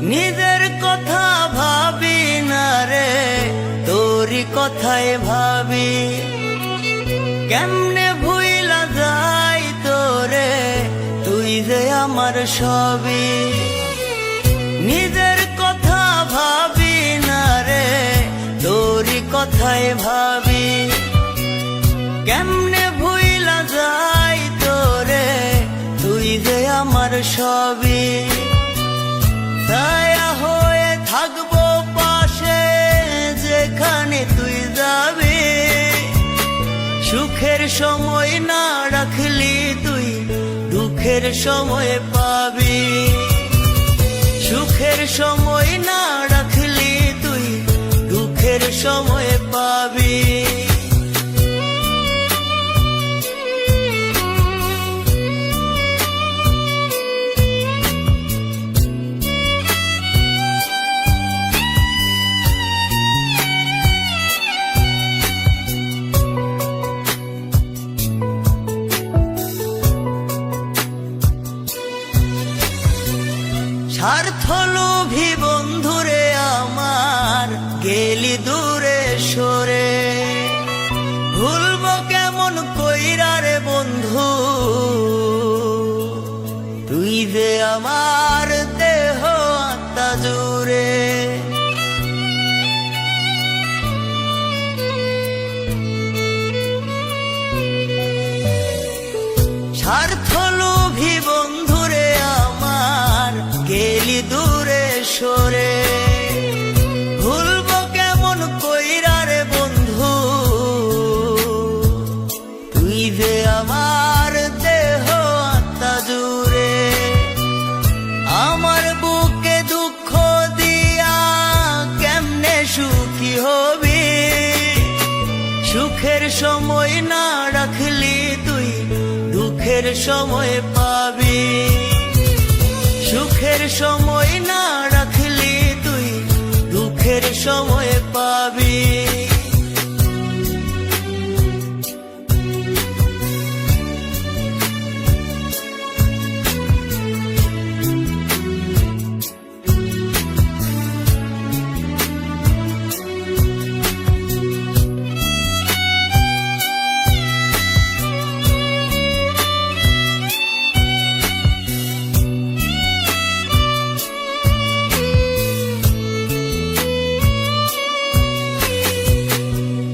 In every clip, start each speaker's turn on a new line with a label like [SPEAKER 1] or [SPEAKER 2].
[SPEAKER 1] নিজের কথা ভাবি না রে, তোরই কথাই ভাবি। কেমনে ভুইলা যাই তোরে, তুই যে আমার সবই। নিজের কথা ভাবি না রে, তোরই কথাই ভাবি। কেমনে ভুইলা যাই তোরে, তুই যে আমার সবই। ছায়া হয়ে থাকবো পাশে, যেখানে তুই যাবি। সুখের সময় না রাখলি তুই, দুঃখের সময় পাবি। সুখের সময় না রাখলি তুই, দুঃখের সময় পাবি। স্বার্থলোভী বন্ধুরে আমার, গেলি দূরে সরে। ভুলবো কেমন কইরা রে বন্ধু, তুই যে আমার দেহ আত্মা জুড়ে। স্বার্থলোভী বন্ধুরে আমার, গেলি দূরে সরে। ভুলবো কেমন কইরা রে বন্ধু, তুই যে আমার দেহ আত্মা জুড়ে। আমার বুকে দুঃখ দিয়া কেমনে সুখী হবি। সুখের সময় না রাখলি তুই, দুঃখের সময় পাবি। সুখের সময় না রাখলি তুই, দুঃখের সময় পাবি।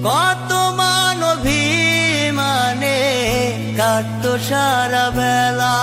[SPEAKER 1] কত মান অভিমানে কাটতো সারা বেলা।